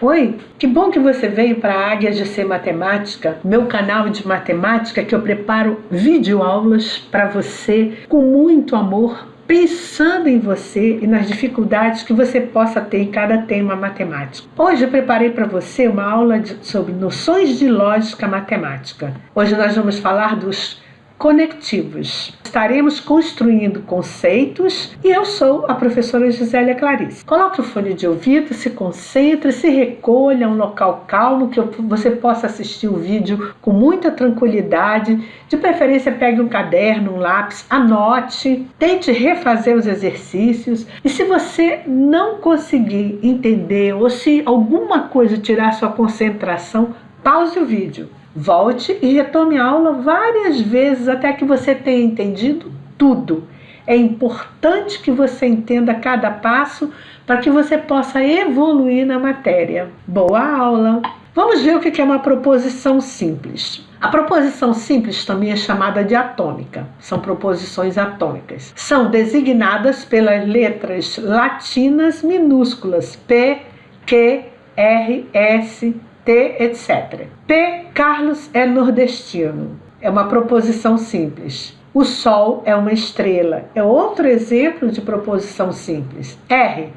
Oi, que bom que você veio para a Águia de Ser Matemática, meu canal de matemática que eu preparo videoaulas para você com muito amor, pensando em você e nas dificuldades que você possa ter em cada tema matemático. Hoje eu preparei para você uma aula sobre noções de lógica matemática. Hoje nós vamos falar dos conectivos. Estaremos construindo conceitos e eu sou a professora Gisélia Clarice. Coloque o fone de ouvido, se concentre, se recolha a um local calmo que você possa assistir o vídeo com muita tranquilidade. De preferência, pegue um caderno, um lápis, anote, tente refazer os exercícios e se você não conseguir entender ou se alguma coisa tirar sua concentração, pause o vídeo. Volte e retome a aula várias vezes até que você tenha entendido tudo. É importante que você entenda cada passo para que você possa evoluir na matéria. Boa aula! Vamos ver o que é uma proposição simples. A proposição simples também é chamada de atômica. São proposições atômicas. São designadas pelas letras latinas minúsculas P, Q, R, S, T, etc. P. Carlos é nordestino. É uma proposição simples. O Sol é uma estrela. É outro exemplo de proposição simples. R.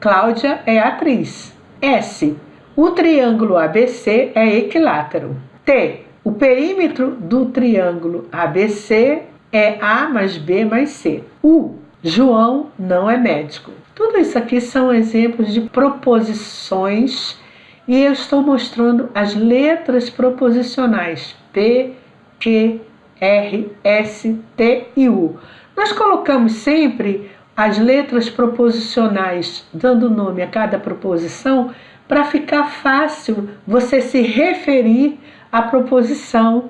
Cláudia é atriz. S. O triângulo ABC é equilátero. T. O perímetro do triângulo ABC é A mais B mais C. U. João não é médico. Tudo isso aqui são exemplos de proposições e eu estou mostrando as letras proposicionais P, Q, R, S, T e U. Nós colocamos sempre as letras proposicionais dando nome a cada proposição para ficar fácil você se referir à proposição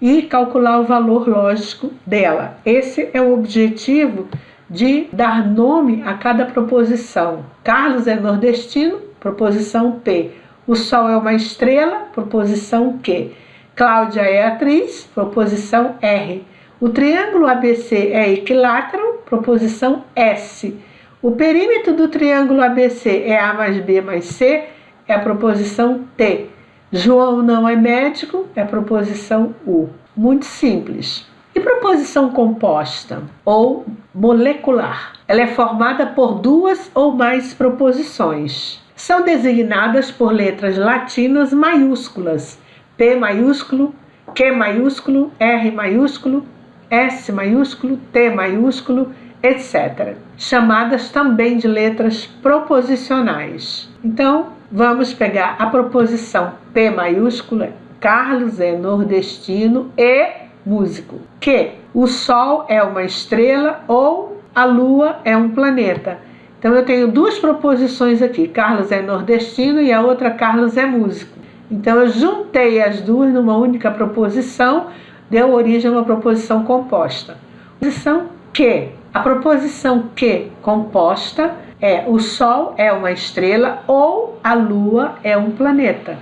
e calcular o valor lógico dela. Esse é o objetivo de dar nome a cada proposição. Carlos é nordestino, proposição P. O Sol é uma estrela, proposição Q. Cláudia é atriz, proposição R. O triângulo ABC é equilátero, proposição S. O perímetro do triângulo ABC é A mais B mais C, é a proposição T. João não é médico, é a proposição U. Muito simples. E proposição composta ou molecular? Ela é formada por duas ou mais proposições. São designadas por letras latinas maiúsculas, P maiúsculo, Q maiúsculo, R maiúsculo, S maiúsculo, T maiúsculo, etc. Chamadas também de letras proposicionais. Então, vamos pegar a proposição P maiúscula, Carlos é nordestino e músico. Q, o Sol é uma estrela ou a Lua é um planeta. Então eu tenho duas proposições aqui, Carlos é nordestino e a outra Carlos é músico. Então eu juntei as duas numa única proposição, deu origem a uma proposição composta. Proposição Q. A proposição Q composta é o Sol é uma estrela ou a Lua é um planeta.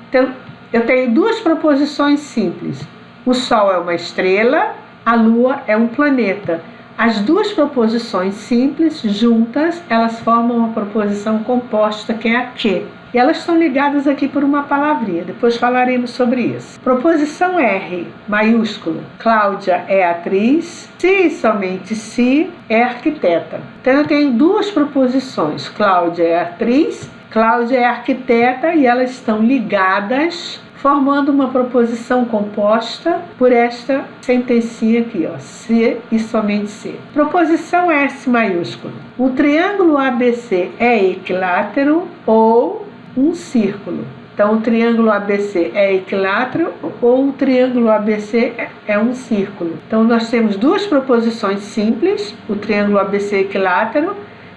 Então eu tenho duas proposições simples. O Sol é uma estrela, a Lua é um planeta. As duas proposições simples, juntas, elas formam uma proposição composta, que é a Q. E elas estão ligadas aqui por uma palavrinha, depois falaremos sobre isso. Proposição R, maiúsculo. Cláudia é atriz, se e somente se é arquiteta. Então eu tenho duas proposições, Cláudia é atriz, Cláudia é arquiteta e elas estão ligadas, formando uma proposição composta por esta sentencinha aqui, ó, se e somente se. Proposição S maiúsculo. O triângulo ABC é equilátero ou um círculo. Então, o triângulo ABC é equilátero ou o triângulo ABC é um círculo. Então, nós temos duas proposições simples, o triângulo ABC é equilátero,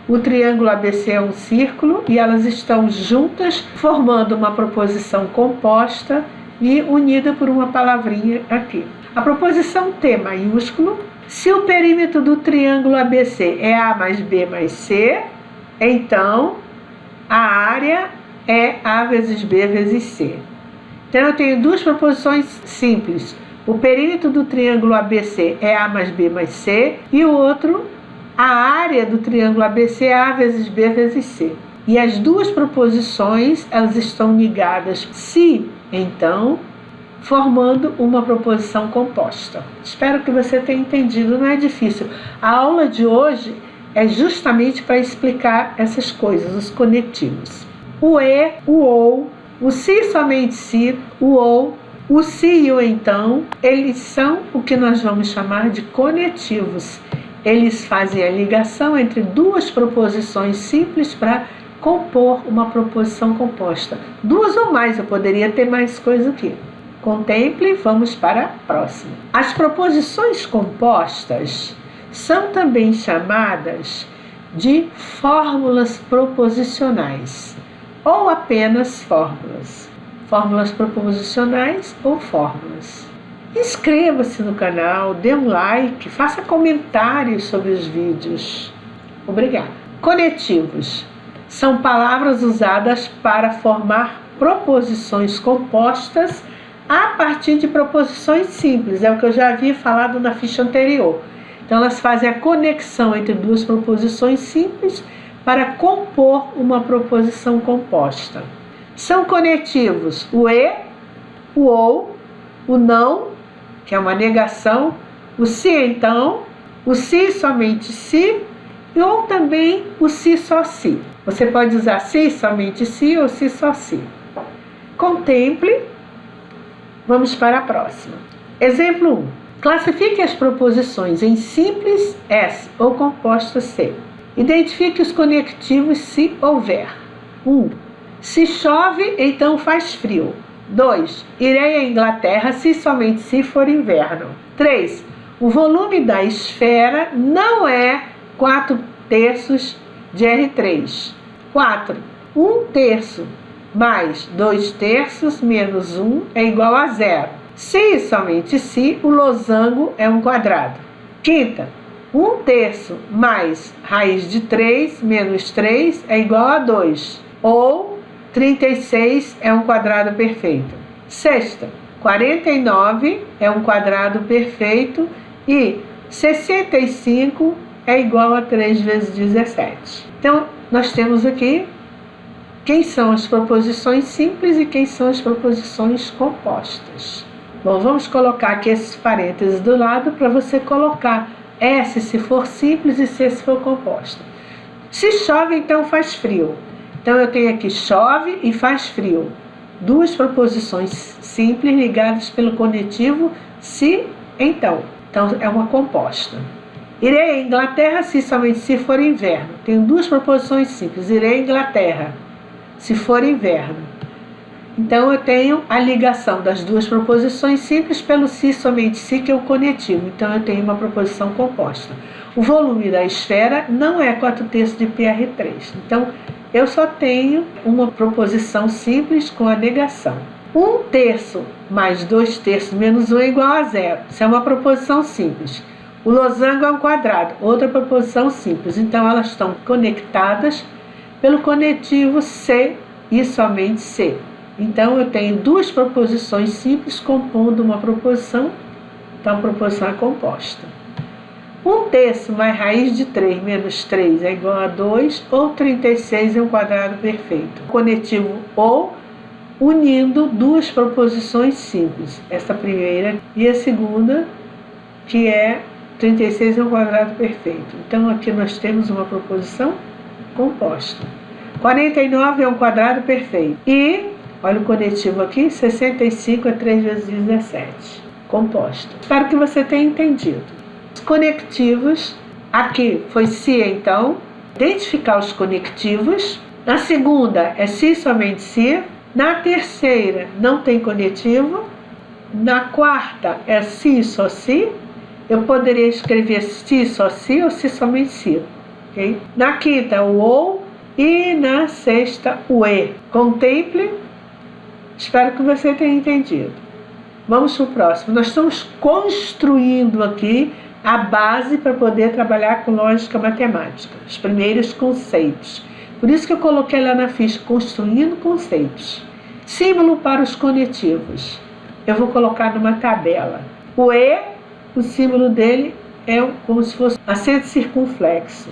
o triângulo ABC é um círculo e elas estão juntas formando uma proposição composta e unida por uma palavrinha aqui. A proposição T maiúsculo, se o perímetro do triângulo ABC é A mais B mais C, então a área é A vezes B vezes C. Então eu tenho duas proposições simples. O perímetro do triângulo ABC é A mais B mais C e o outro, a área do triângulo ABC é A vezes B vezes C. E as duas proposições, elas estão ligadas se, então, formando uma proposição composta. Espero que você tenha entendido, não é difícil. A aula de hoje é justamente para explicar essas coisas, os conectivos. O e, o ou, o se somente se, o ou, o se e o então, eles são o que nós vamos chamar de conectivos. Eles fazem a ligação entre duas proposições simples para compor uma proposição composta. Duas ou mais, eu poderia ter mais coisa aqui. Contemple, vamos para a próxima. As proposições compostas são também chamadas de fórmulas proposicionais, ou apenas fórmulas. Fórmulas proposicionais ou fórmulas. Inscreva-se no canal, dê um like, faça comentários sobre os vídeos. Obrigada. Conectivos são palavras usadas para formar proposições compostas a partir de proposições simples. É o que eu já havia falado na ficha anterior. Então, elas fazem a conexão entre duas proposições simples para compor uma proposição composta. São conectivos o e, o ou, o não, que é uma negação, o se então, o se somente se, ou também o se só se. Você pode usar se somente se ou se só se. Contemple. Vamos para a próxima. Exemplo 1. Classifique as proposições em simples S ou composta C. Identifique os conectivos se houver. 1. Se chove, então faz frio. 2. Irei à Inglaterra se somente se for inverno. 3. O volume da esfera não é 4/3 de R3. 4. 1/3 mais 2/3 menos 1 é igual a 0. Se e somente se, o losango é um quadrado. Quinta, 1/3 mais raiz de 3 menos 3 é igual a 2. Ou 36 é um quadrado perfeito. Sexta, 49 é um quadrado perfeito e 65 é igual a 3 vezes 17. Então, nós temos aqui quem são as proposições simples e quem são as proposições compostas. Bom, vamos colocar aqui esses parênteses do lado para você colocar S se for simples e C se for composta. Se chove, então faz frio. Então eu tenho aqui chove e faz frio. Duas proposições simples ligadas pelo conectivo se então. Então é uma composta. Irei à Inglaterra se somente se for inverno. Tenho duas proposições simples. Irei à Inglaterra se for inverno. Então eu tenho a ligação das duas proposições simples pelo se somente se, que é o conectivo. Então eu tenho uma proposição composta. O volume da esfera não é 4/3 de PR3. Então eu só tenho uma proposição simples com a negação. 1/3 mais 2/3 menos 1 é igual a 0. Isso é uma proposição simples. O losango é um quadrado, outra proposição simples. Então elas estão conectadas pelo conectivo se e somente se. Então eu tenho duas proposições simples compondo uma proposição. Então a proposição é composta. 1/3 mais raiz de 3 menos 3 é igual a 2, ou 36 é um quadrado perfeito. Conectivo ou, unindo duas proposições simples. Essa primeira e a segunda, que é 36 é um quadrado perfeito. Então aqui nós temos uma proposição composta. 49 é um quadrado perfeito. E, olha o conectivo aqui, 65 é 3 vezes 17. Composta. Espero que você tenha entendido. Os conectivos, aqui foi se então, identificar os conectivos. Na segunda é se somente se. Na terceira não tem conectivo. Na quarta é se só se. Eu poderia escrever se só se ou se somente se. Okay? Na quinta o ou. E na sexta, o e. Contemple. Espero que você tenha entendido. Vamos para o próximo. Nós estamos construindo aqui a base para poder trabalhar com lógica matemática. Os primeiros conceitos. Por isso que eu coloquei lá na ficha, construindo conceitos. Símbolo para os conectivos. Eu vou colocar numa tabela. O e, o símbolo dele é como se fosse acento circunflexo.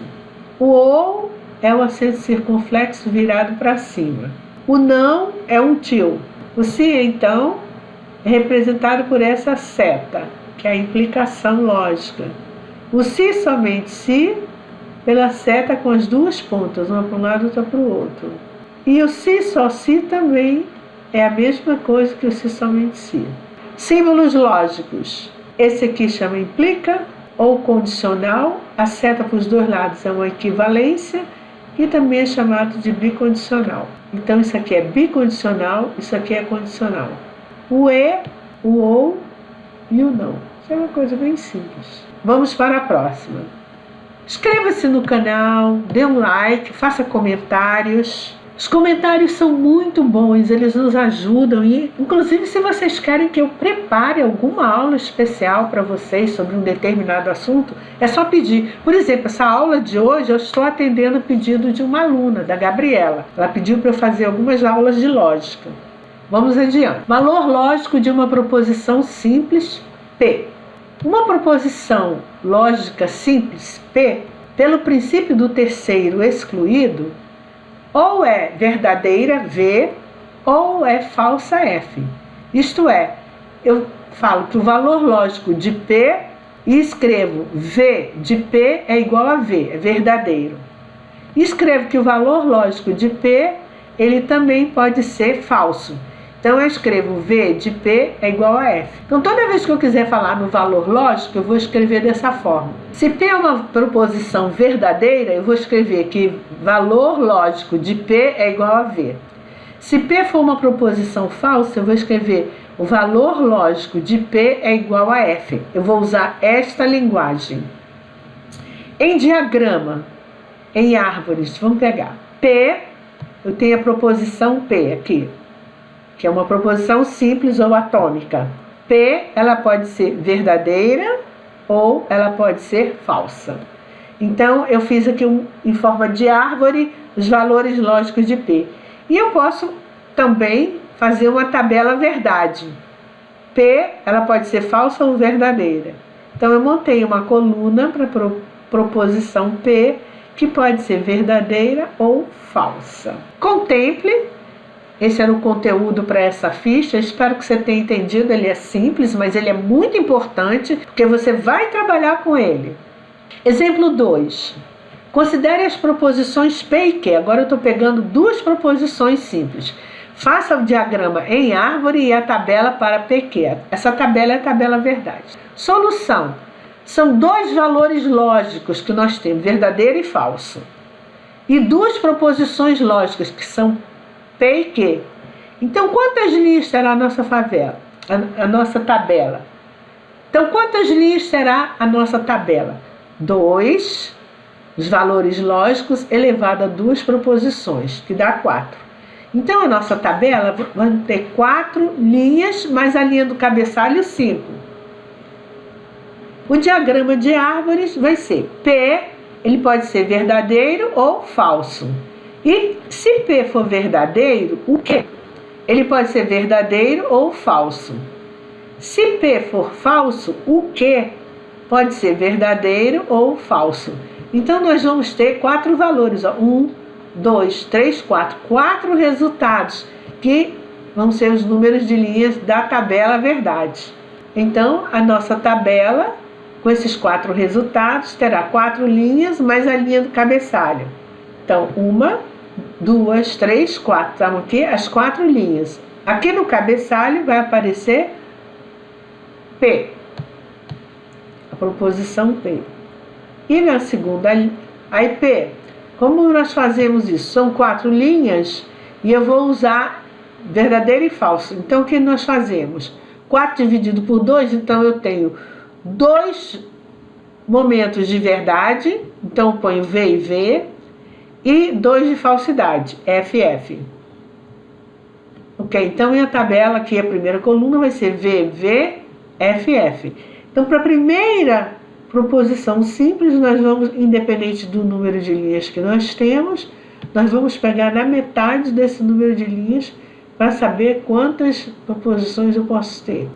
O ou é o acento circunflexo virado para cima. O não é um til. O se, então, é representado por essa seta, que é a implicação lógica. O se, somente se, pela seta com as duas pontas, uma para um lado e outra para o outro. E o se, só se também é a mesma coisa que o se, somente se. Símbolos lógicos. Esse aqui chama implica ou condicional. A seta para os dois lados é uma equivalência e também é chamado de bicondicional. Então isso aqui é bicondicional, isso aqui é condicional. O e, o ou e o não. Isso é uma coisa bem simples. Vamos para a próxima. Inscreva-se no canal, dê um like, faça comentários. Os comentários são muito bons, eles nos ajudam e, inclusive, se vocês querem que eu prepare alguma aula especial para vocês sobre um determinado assunto, é só pedir. Por exemplo, essa aula de hoje eu estou atendendo o pedido de uma aluna, da Gabriela. Ela pediu para eu fazer algumas aulas de lógica. Vamos adiante. Valor lógico de uma proposição simples, P. Uma proposição lógica simples, P, pelo princípio do terceiro excluído, ou é verdadeira, V, ou é falsa, F. Isto é, eu falo que o valor lógico de P e escrevo V de P é igual a V, é verdadeiro. E escrevo que o valor lógico de P, ele também pode ser falso. Então eu escrevo V de P é igual a F. Então toda vez que eu quiser falar no valor lógico, eu vou escrever dessa forma. Se P é uma proposição verdadeira, eu vou escrever que valor lógico de P é igual a V. Se P for uma proposição falsa, eu vou escrever o valor lógico de P é igual a F. Eu vou usar esta linguagem. Em diagrama, em árvores, vamos pegar P, eu tenho a proposição P aqui, que é uma proposição simples ou atômica. P, ela pode ser verdadeira ou ela pode ser falsa. Então, eu fiz aqui em forma de árvore os valores lógicos de P. E eu posso também fazer uma tabela verdade. P, ela pode ser falsa ou verdadeira. Então, eu montei uma coluna para proposição P, que pode ser verdadeira ou falsa. Contemple. Esse era o conteúdo para essa ficha, espero que você tenha entendido, ele é simples, mas ele é muito importante, porque você vai trabalhar com ele. Exemplo 2. Considere as proposições P e Q. Agora eu estou pegando duas proposições simples. Faça o diagrama em árvore e a tabela para PQ. Essa tabela é a tabela verdade. Solução. São dois valores lógicos que nós temos, verdadeiro e falso. E duas proposições lógicas, que são P e Q. Então, quantas linhas terá a nossa favela? A nossa tabela? Então, quantas linhas terá a nossa tabela? 2, os valores lógicos elevado a duas proposições, que dá 4. Então, a nossa tabela vai ter 4 linhas, mais a linha do cabeçalho 5. O diagrama de árvores vai ser P, ele pode ser verdadeiro ou falso. E se P for verdadeiro, o Q? Ele pode ser verdadeiro ou falso. Se P for falso, o Q pode ser verdadeiro ou falso. Então, nós vamos ter 4 valores. 1, 2, 3, 4. 4 resultados, que vão ser os números de linhas da tabela verdade. Então, a nossa tabela, com esses 4 resultados, terá 4 linhas mais a linha do cabeçalho. Então, 1, 2, 3, 4. Estão aqui as 4 linhas. Aqui no cabeçalho vai aparecer P, a proposição P. E na segunda, aí P. Como nós fazemos isso? São 4 linhas e eu vou usar verdadeiro e falso. Então, o que nós fazemos? 4 dividido por 2, então eu tenho 2 momentos de verdade, então eu ponho V e V, e 2 de falsidade, FF. Ok, então minha tabela aqui, a primeira coluna vai ser VV, FF. Então, para a primeira proposição simples, nós vamos, independente do número de linhas que nós temos, nós vamos pegar na metade desse número de linhas para saber quantas proposições eu posso ter.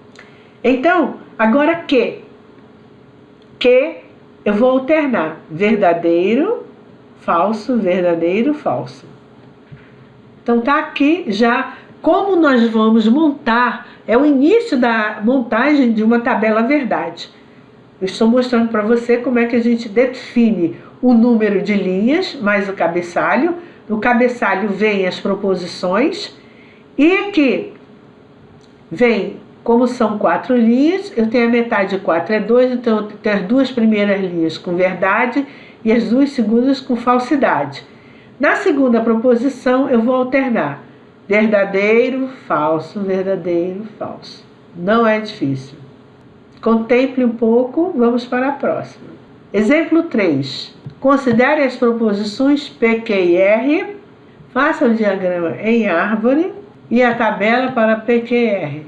Então, agora que eu vou alternar verdadeiro, falso, verdadeiro, falso. Então tá aqui já como nós vamos montar, é o início da montagem de uma tabela verdade. Eu estou mostrando para você como é que a gente define o número de linhas mais o cabeçalho. No cabeçalho vem as proposições e aqui vem, como são 4 linhas, eu tenho a metade de 4 é 2, então eu tenho as 2 primeiras linhas com verdade e as 2 segundas com falsidade. Na segunda proposição eu vou alternar verdadeiro, falso, verdadeiro, falso. Não é difícil. Contemple um pouco, vamos para a próxima. Exemplo 3. Considere as proposições P, Q e R. Faça o diagrama em árvore e a tabela para P, Q e R.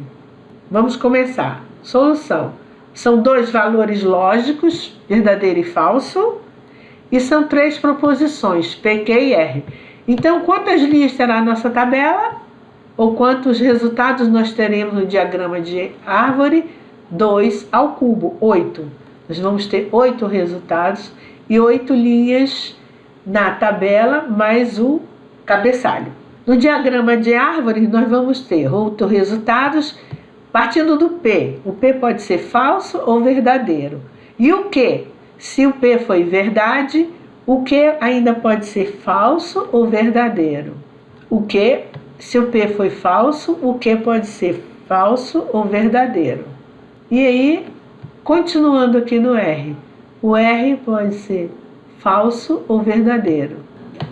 Vamos começar. Solução. São 2 valores lógicos, verdadeiro e falso, e são 3 proposições, P, Q e R. Então, quantas linhas terá a nossa tabela? Ou quantos resultados nós teremos no diagrama de árvore? 2 ao cubo, 8. Nós vamos ter 8 resultados e 8 linhas na tabela, mais o cabeçalho. No diagrama de árvore, nós vamos ter 8 resultados partindo do P. O P pode ser falso ou verdadeiro. E o Q? Se o P foi verdade, o Q ainda pode ser falso ou verdadeiro. O Q, se o P foi falso, o Q pode ser falso ou verdadeiro. E aí, continuando aqui no R, o R pode ser falso ou verdadeiro.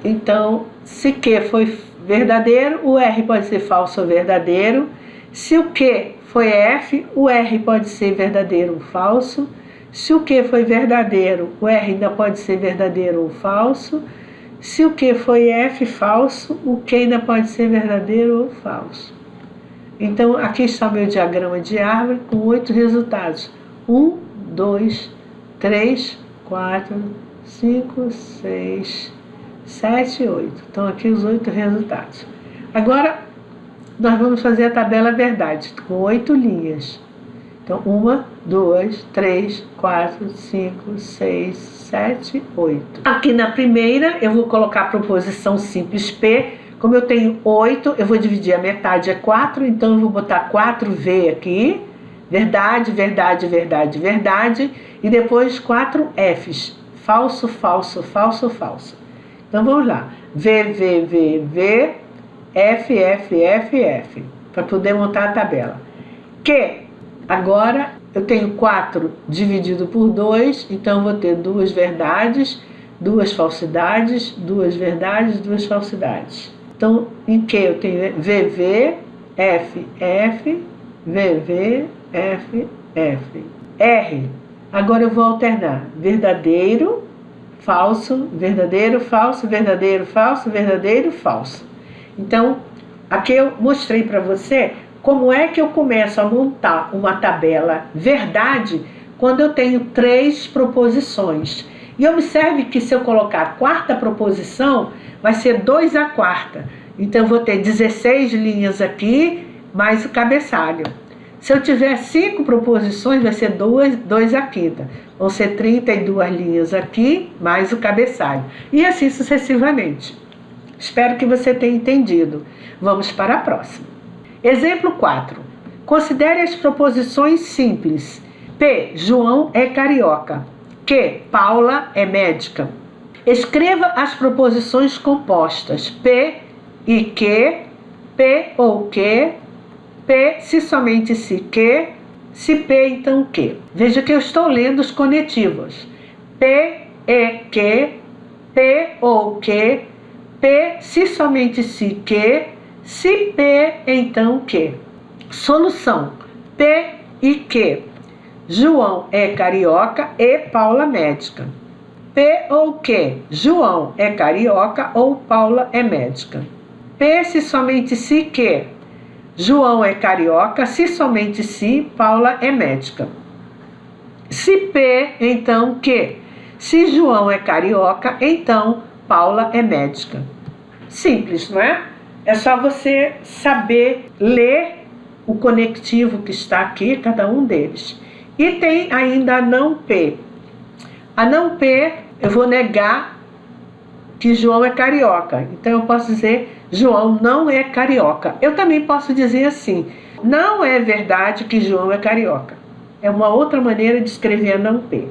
Então, se Q foi verdadeiro, o R pode ser falso ou verdadeiro. Se o Q foi F, o R pode ser verdadeiro ou falso. Se o Q foi verdadeiro, o R ainda pode ser verdadeiro ou falso. Se o Q foi F falso, o Q ainda pode ser verdadeiro ou falso. Então, aqui está o meu diagrama de árvore com 8 resultados. 1, 2, 3, 4, 5, 6, 7, 8. Então, aqui os 8 resultados. Agora, nós vamos fazer a tabela verdade, com 8 linhas. Então, 1, 2, 3, 4, 5, 6, 7, 8. Aqui na primeira, eu vou colocar a proposição simples P. Como eu tenho 8, eu vou dividir a metade, é 4, então eu vou botar 4V aqui. Verdade, verdade, verdade, verdade. E depois 4 Fs. Falso, falso, falso, falso. Então vamos lá. V, V, V, V. F, F, F, F. Para poder montar a tabela. Q. Agora eu tenho 4 dividido por 2. Então eu vou ter 2 verdades, 2 falsidades, 2 verdades, 2 falsidades. Então, em Q eu tenho VV, F, F, VV, F, F. R, agora eu vou alternar verdadeiro, falso, verdadeiro, falso, verdadeiro, falso, verdadeiro, falso. Então, aqui eu mostrei para você como é que eu começo a montar uma tabela verdade quando eu tenho 3 proposições. E observe que se eu colocar a quarta proposição, vai ser 2 à quarta. Então, eu vou ter 16 linhas aqui, mais o cabeçalho. Se eu tiver 5 proposições, vai ser 2 à quinta. Vão ser 32 linhas aqui, mais o cabeçalho. E assim sucessivamente. Espero que você tenha entendido. Vamos para a próxima. Exemplo 4. Considere as proposições simples. P. João é carioca. Q. Paula é médica. Escreva as proposições compostas. P e Q. P ou Q. P se somente se Q. Se P, então Q. Veja que eu estou lendo os conectivos. P e Q. P ou Q. P se somente se Q. Se P, então Q. Solução. P e Q. João é carioca e Paula médica. P ou Q. João é carioca ou Paula é médica. P se somente se Q. João é carioca, se somente se Paula é médica. Se P, então Q. Se João é carioca, então Paula é médica. Simples, não é? É só você saber ler o conectivo que está aqui, cada um deles. E tem ainda a não P. A não P, eu vou negar que João é carioca. Então eu posso dizer, João não é carioca. Eu também posso dizer assim, não é verdade que João é carioca. É uma outra maneira de escrever não P.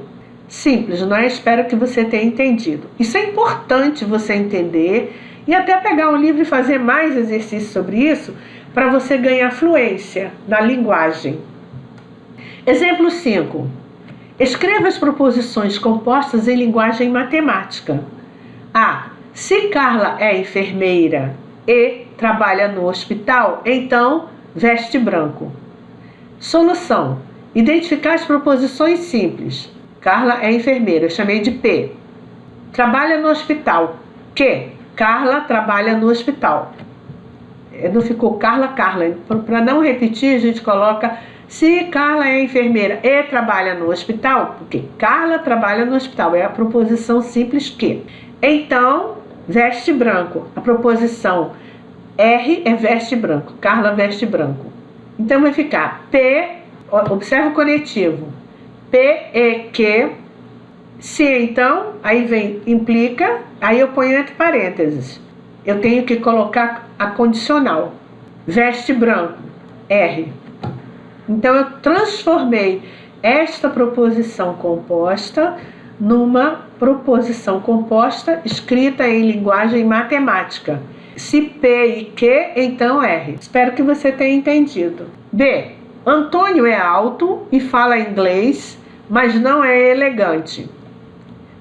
Simples, não é? Espero que você tenha entendido. Isso é importante você entender e até pegar um livro e fazer mais exercícios sobre isso para você ganhar fluência na linguagem. Exemplo 5. Escreva as proposições compostas em linguagem matemática. A. Se Carla é enfermeira e trabalha no hospital, então veste branco. Solução. Identificar as proposições simples. Carla é enfermeira, eu chamei de P. Trabalha no hospital. Q. Carla trabalha no hospital. Não ficou Carla. Para não repetir, a gente coloca se Carla é enfermeira e trabalha no hospital, porque Carla trabalha no hospital, é a proposição simples que. Então, veste branco. A proposição R é veste branco. Carla veste branco. Então vai ficar P, observa o conectivo. P e Q. Se então, aí vem implica, aí eu ponho entre parênteses. Eu tenho que colocar a condicional. Veste branco, R. Então eu transformei esta proposição composta numa proposição composta escrita em linguagem matemática. Se P e Q, então R. Espero que você tenha entendido. B. Antônio é alto e fala inglês, mas não é elegante.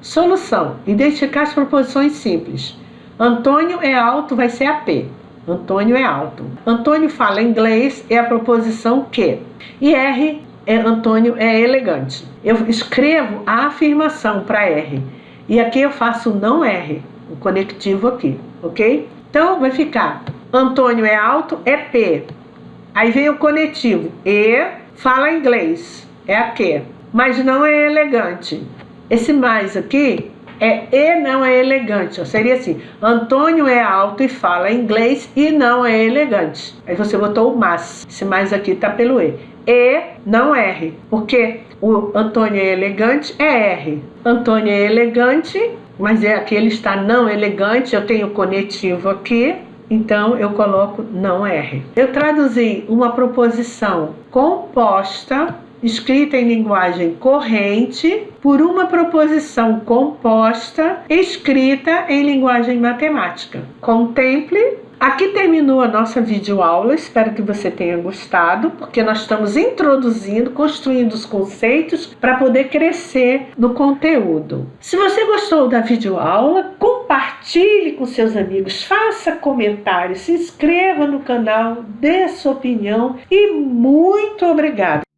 Solução. Identificar as proposições simples. Antônio é alto vai ser a P. Antônio é alto. Antônio fala inglês é a proposição que. E R é Antônio é elegante. Eu escrevo a afirmação para R. E aqui eu faço não R, o conectivo aqui, ok? Então vai ficar Antônio é alto é P. Aí vem o conectivo. E fala inglês é a que. Mas não é elegante. Esse mais aqui é e não é elegante. Seria assim, Antônio é alto e fala inglês e não é elegante. Aí você botou o mas. Esse mais aqui tá pelo E. E não R. Porque o Antônio é elegante é R. Antônio é elegante, mas aqui ele está não elegante. Eu tenho conectivo aqui. Então eu coloco não R. Eu traduzi uma proposição composta escrita em linguagem corrente por uma proposição composta escrita em linguagem matemática. Contemple. Aqui terminou a nossa videoaula, espero que você tenha gostado, porque nós estamos introduzindo, construindo os conceitos para poder crescer no conteúdo. Se você gostou da videoaula, compartilhe com seus amigos, faça comentários, se inscreva no canal, dê sua opinião e muito obrigada!